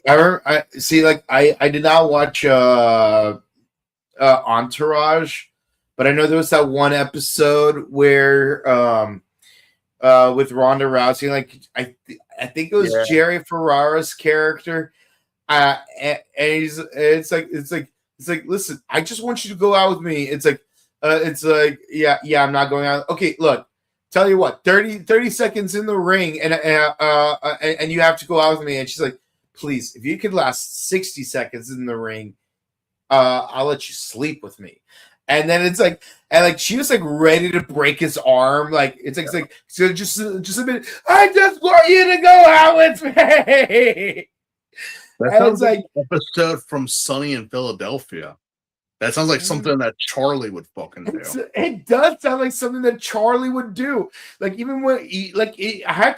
I see. Like, I did not watch Entourage, but I know there was that one episode where with Ronda Rousey, like I think it was Jerry Ferrara's character, and it's like, listen, I just want you to go out with me. It's like, I'm not going out. Okay, look. Tell you what, 30 seconds in the ring, and you have to go out with me. And she's like, please, if you could last 60 seconds in the ring, I'll let you sleep with me. And then it's like, and like she was like ready to break his arm. Like it's like so just a minute. I just want you to go out with me. That sounds like an episode from Sunny in Philadelphia. That sounds like something that Charlie would fucking do. It does sound like something that Charlie would do. Like, even when I had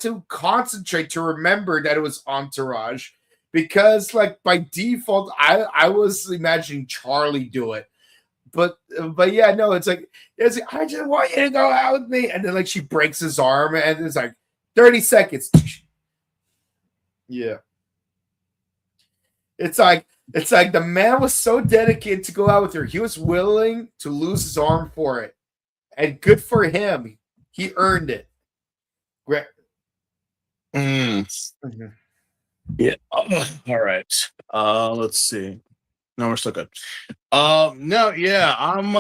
to concentrate to remember that it was Entourage, because like by default, I was imagining Charlie do it. But yeah, no, it's like I just want you to go out with me, and then like she breaks his arm, and it's like 30 seconds. Yeah, it's like the man was so dedicated to go out with her, he was willing to lose his arm for it, and good for him, he earned it. Great. Mm-hmm. Yeah. All right. Let's see. No, we're still good. No, yeah, I'm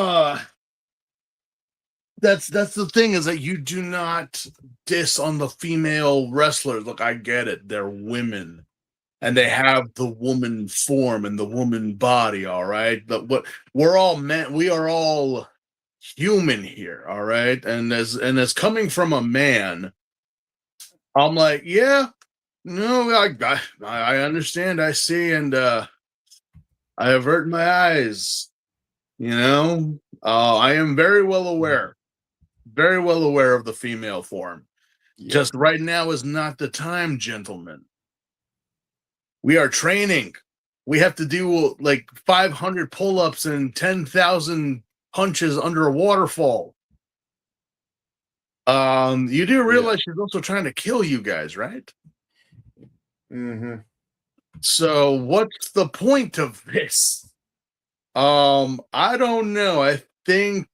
that's the thing, is that you do not diss on the female wrestlers. Look, I get it. They're women and they have the woman form and the woman body, all right? But what we're all men, we are all human here, all right? And as coming from a man, I'm like, yeah, no, I understand, I see, and I avert my eyes. You know, I am very well aware of the female form. Yeah. Just right now is not the time, gentlemen. We are training. We have to do like 500 pull-ups and 10,000 punches under a waterfall. You do realize she's also trying to kill you guys, right? Mm-hmm. So what's the point of this? I don't know. I think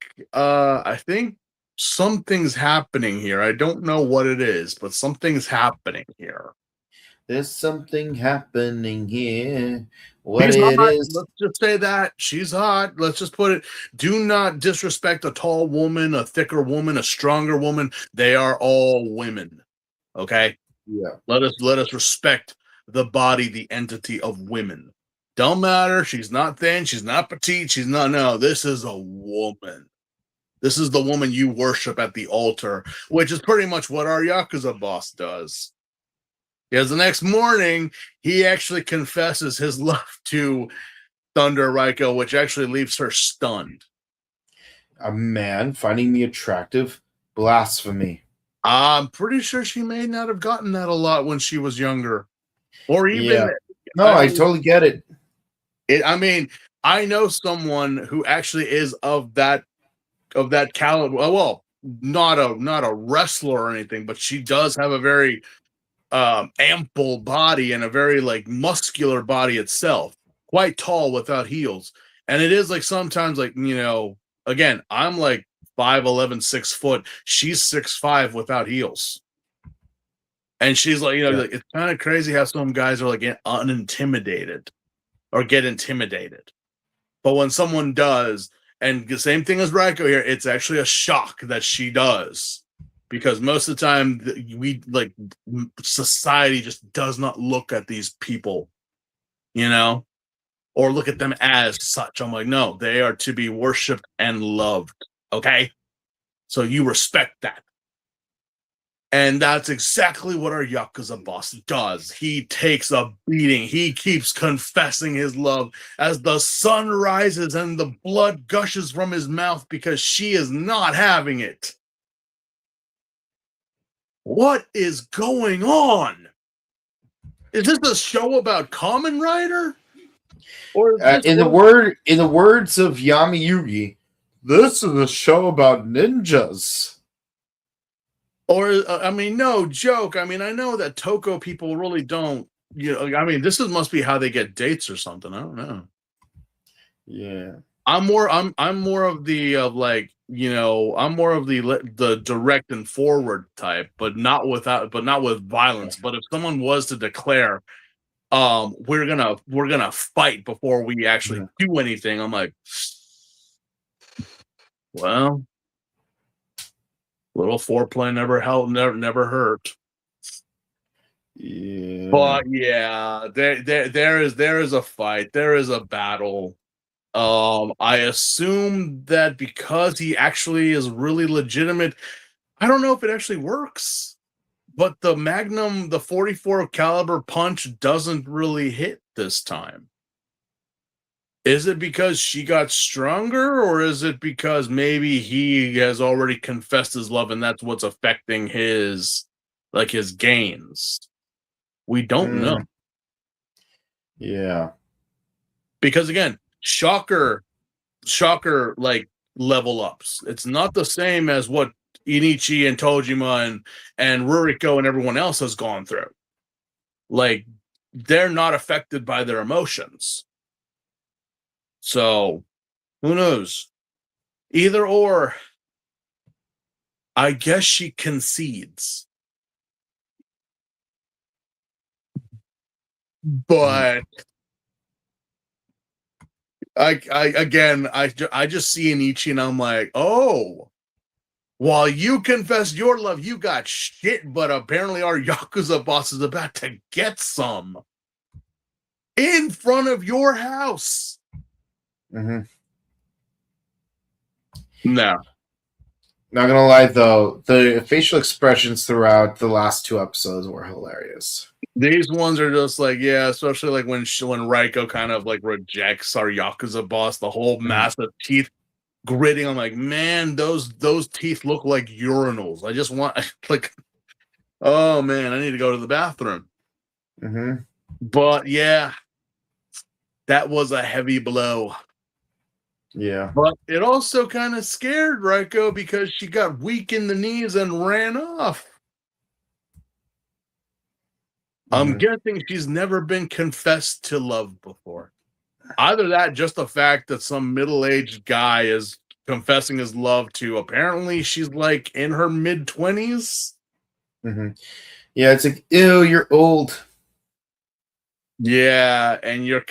something's happening here. I don't know what it is, but something's happening here. There's something happening here. What she's it hot. is? Let's just say that she's hot. Let's just put it. Do not disrespect a tall woman, a thicker woman, a stronger woman. They are all women. Okay. Yeah. Let us respect the body, the entity of women. Don't matter. She's not thin. She's not petite. She's not. No, this is a woman. This is the woman you worship at the altar, which is pretty much what our Yakuza boss does. Because the next morning, he actually confesses his love to Thunder Raiko, which actually leaves her stunned. A man finding me attractive? Blasphemy. I'm pretty sure she may not have gotten that a lot when she was younger. Or even... Yeah. No, I totally get it. I mean, I know someone who actually is of that caliber. Well, not a wrestler or anything, but she does have a very ample body and a very like muscular body itself, quite tall without heels. And it is like sometimes like, you know, again, I'm like 5'11", 6 foot. She's 6'5" without heels. And she's like, you know, like, it's kind of crazy how some guys are like unintimidated or get intimidated. But when someone does, and the same thing as Raiko here, it's actually a shock that she does. Because most of the time, we like society just does not look at these people, you know, or look at them as such. I'm like, no, they are to be worshipped and loved. Okay. So you respect that. And that's exactly what our Yakuza boss does. He takes a beating. He keeps confessing his love as the sun rises and the blood gushes from his mouth because she is not having it. What is going on? Is this a show about Kamen Rider? Or in the words of Yami Yugi, this is a show about ninjas. Or I mean, no joke. I mean, I know that Toko people really don't. You know, I mean, must be how they get dates or something. I don't know. Yeah, I'm more of the like, you know, I'm more of the direct and forward type, but not with violence. But if someone was to declare, we're gonna fight before we actually do anything, I'm like, well, little foreplay never hurt. Yeah. But yeah, there is a fight, there is a battle. I assume that because he actually is really legitimate, I don't know if it actually works, but the Magnum, the 44 caliber punch doesn't really hit this time. Is it because she got stronger, or is it because maybe he has already confessed his love and that's what's affecting his gains? We don't know. Yeah. Because again, shocker, like level ups. It's not the same as what Inichi and Tojima and Ruriko and everyone else has gone through. Like, they're not affected by their emotions. So, who knows? Either or, I guess she concedes. But I just see Inichi and I'm like, oh, while you confess your love, you got shit, but apparently our Yakuza boss is about to get some in front of your house. Mm-hmm. No. Not gonna lie though, the facial expressions throughout the last 2 episodes were hilarious. These ones are just like, yeah, especially like when Raiko kind of like rejects our Yakuza boss, the whole massive teeth gritting. I'm like, man, those teeth look like urinals. I just want like, oh man, I need to go to the bathroom. Mm-hmm. But yeah, that was a heavy blow. Yeah. But it also kind of scared Raiko because she got weak in the knees and ran off. I'm guessing she's never been confessed to love before. Either that, just the fact that some middle-aged guy is confessing his love to, apparently she's like in her mid-20s. Mm-hmm. Yeah, it's like, ew, you're old. Yeah, and you're a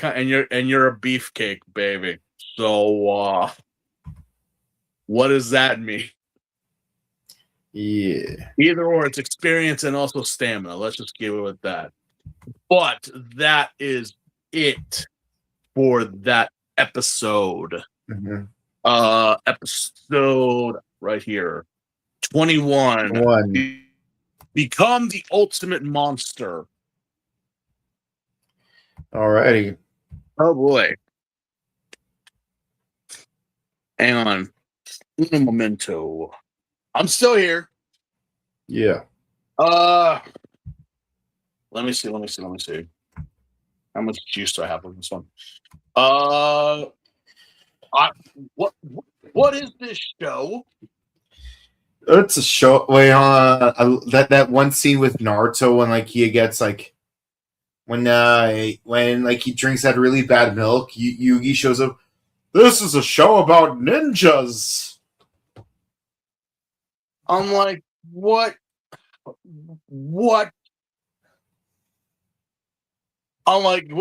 beefcake, baby. So what does that mean? Yeah. Either or, it's experience and also stamina. Let's just give it with that. But that is it for that episode. Mm-hmm. Episode right here. 21. Become the ultimate monster. Alrighty. Oh boy. Hang on. Un momento. I'm still here. Yeah. Let me see. How much juice do I have on this one? What is this show? It's a show. Wait, that one scene with Naruto when like he gets like when like he drinks that really bad milk, Yugi shows up. This is a show about ninjas. I'm like, what? I'm like,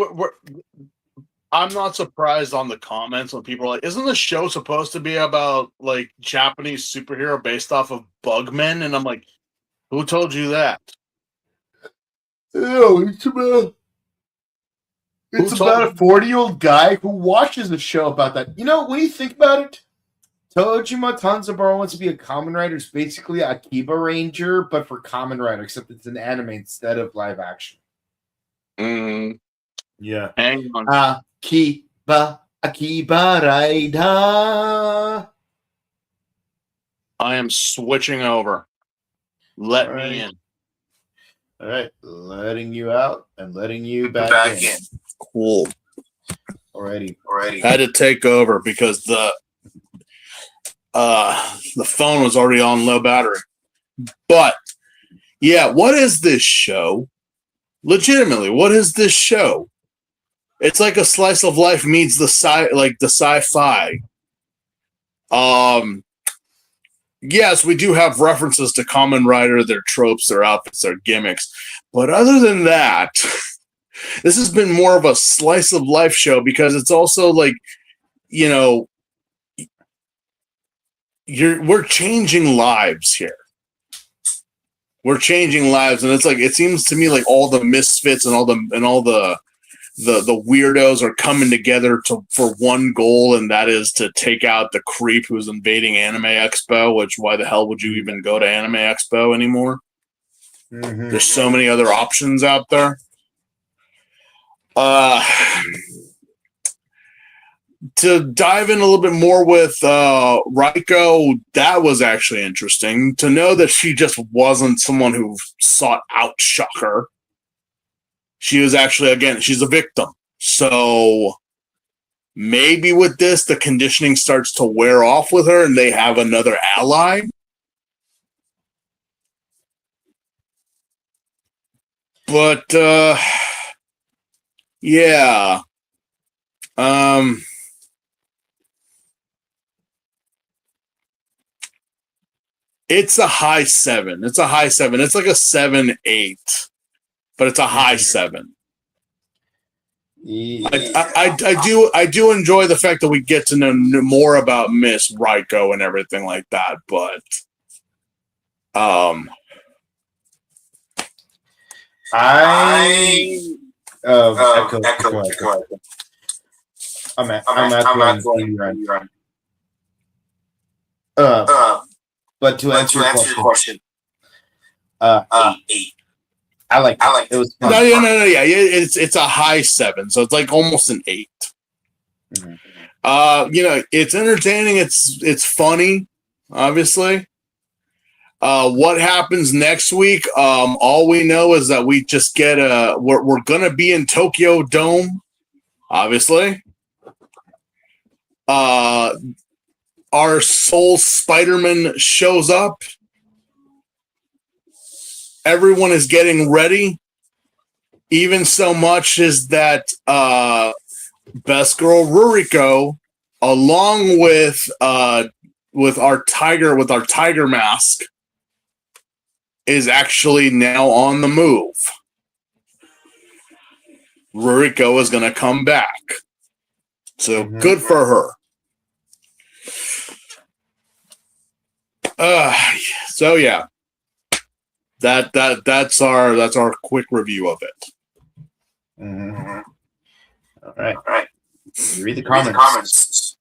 I'm not surprised on the comments when people are like, isn't the show supposed to be about like Japanese superhero based off of Bugmen? And I'm like, who told you that? Ew, it's about a 40-year-old guy who watches a show about that. You know, when you think about it, Tojima Tanzaburo wants to be a Kamen Rider. It's basically a Akiba Ranger, but for Kamen Rider, except it's an anime instead of live action. Yeah. Hang on. Akiba Rider. I am switching over. Let me in. All right, letting you out and letting you back in. Cool. Alrighty. I had to take over because the phone was already on low battery. But yeah, what is this show? Legitimately, what is this show? It's like a slice of life meets the sci-fi. Yes, we do have references to Kamen Rider, their tropes, their outfits, their gimmicks. But other than that, this has been more of a slice of life show because it's also like, you know, we're changing lives here. We're changing lives, and it's like it seems to me like all the misfits and all the weirdos are coming together for one goal, and that is to take out the creep who's invading Anime Expo. Which why the hell would you even go to Anime Expo anymore? Mm-hmm. There's so many other options out there. To dive in a little bit more with Raiko, that was actually interesting to know that she just wasn't someone who sought out Shocker. She was actually, again, she's a victim. So maybe with this, the conditioning starts to wear off with her and they have another ally. But, yeah. It's a high 7. It's a high 7. It's like a 7-8, but it's a high 7. Yeah. I do enjoy the fact that we get to know more about Miss Raiko and everything like that, but echo. I'm at going run. But to answer your question, 8. I like it. It was fun. No. Yeah, it's a high 7, so it's like almost an 8. Mm-hmm. It's entertaining. It's funny, obviously. What happens next week? All we know is that we just get we're gonna be in Tokyo Dome, obviously. Our soul Spider-Man shows up. Everyone is getting ready. Even so much is that Best Girl Ruriko, along with our tiger mask, is actually now on the move. Ruriko is going to come back. So good for her. So yeah. That's our quick review of it. Mm-hmm. All right. You read the comments.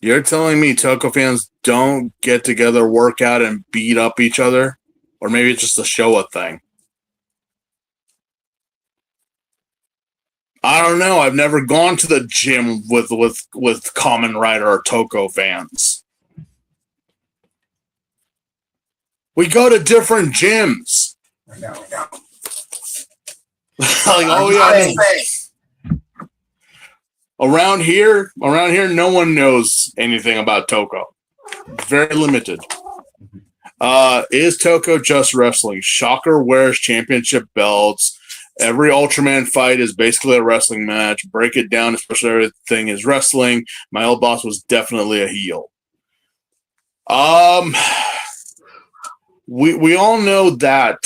You're telling me Toko fans don't get together, work out, and beat up each other? Or maybe it's just a Showa thing. I don't know. I've never gone to the gym with Kamen Rider or Toko fans. We go to different gyms. I know. Like, oh yeah. Around here, no one knows anything about Toko. Very limited. Is Toko just wrestling? Shocker wears championship belts. Every Ultraman fight is basically a wrestling match. Break it down, especially everything is wrestling. My old boss was definitely a heel. We all know that.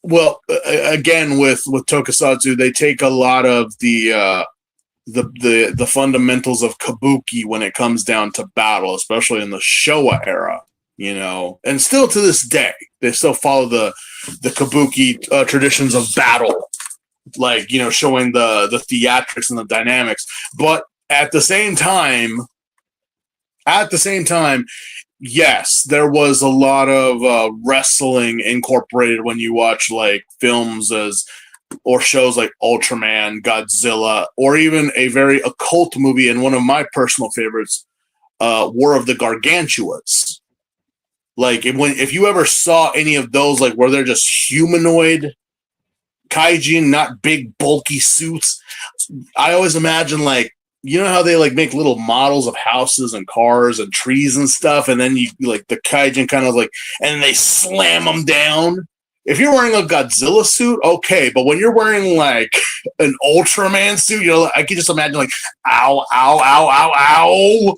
Well, again, with tokusatsu, they take a lot of the fundamentals of kabuki when it comes down to battle, especially in the Showa era, and still to this day, they still follow the kabuki traditions of battle, like, showing the theatrics and the dynamics. But at the same time, yes, there was a lot of wrestling incorporated when you watch like films or shows like Ultraman, Godzilla, or even a very occult movie, and one of my personal favorites, War of the Gargantuas. Like, if you ever saw any of those, like where they're just humanoid kaijin, not big bulky suits, I always imagine, like, you know how they like make little models of houses and cars and trees and stuff, and then you like the kaijin kind of like, and they slam them down. If you're wearing a Godzilla suit, okay, but when you're wearing like an Ultraman suit, I can just imagine like, ow, ow, ow, ow, ow,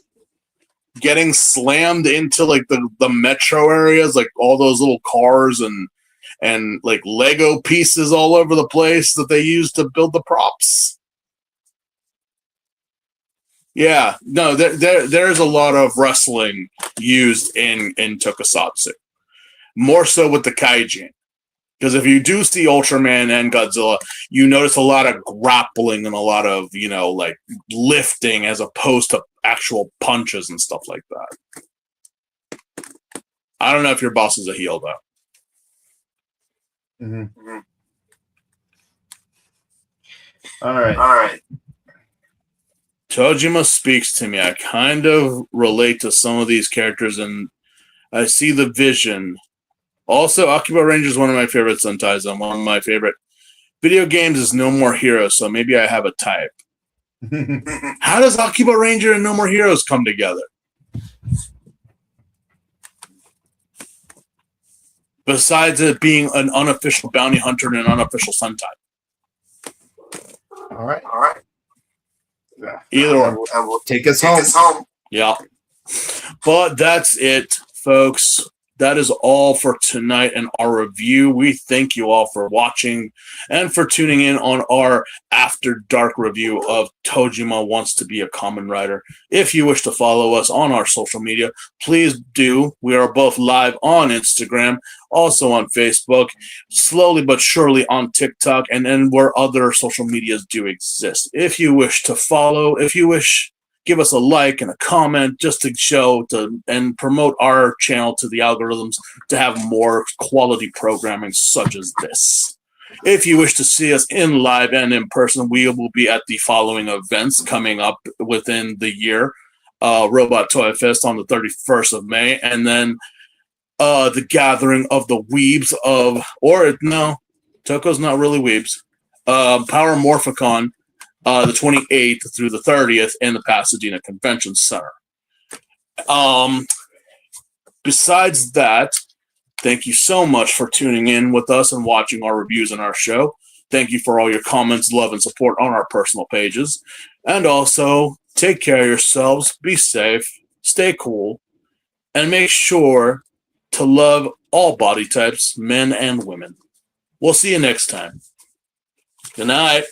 getting slammed into like the metro areas, like all those little cars and like Lego pieces all over the place that they use to build the props. Yeah, no, there's a lot of wrestling used in tokusatsu, more so with the kaijin. Because if you do see Ultraman and Godzilla, you notice a lot of grappling and a lot of, like lifting as opposed to actual punches and stuff like that. I don't know if your boss is a heel, though. Mm-hmm. All right. Tojima speaks to me. I kind of relate to some of these characters, and I see the vision Also, Akiba Ranger is one of my favorite Sentais, and one of my favorite video games is No More Heroes, so maybe I have a type. How does Akiba Ranger and No More Heroes come together? Besides it being an unofficial bounty hunter and an unofficial Sentai. All right. Either or. Take us home. Yeah. But that's it, folks. That is all for tonight and our review. We thank you all for watching and for tuning in on our After Dark review of Tojima Wants to Be a Kamen Rider. If you wish to follow us on our social media, please do. We are both live on Instagram, also on Facebook, slowly but surely on TikTok, and then where other social medias do exist. If you wish to follow, give us a like and a comment just to show and promote our channel to the algorithms to have more quality programming such as this. If you wish to see us in live and in person, we will be at the following events coming up within the year. Robot Toy Fest on the 31st of May, and then the gathering of the weebs Toko's not really weebs. Power Morphicon, the 28th through the 30th in the Pasadena Convention Center. Besides that, thank you so much for tuning in with us and watching our reviews and our show. Thank you for all your comments, love, and support on our personal pages. And also, take care of yourselves, be safe, stay cool, and make sure to love all body types, men and women. We'll see you next time. Good night.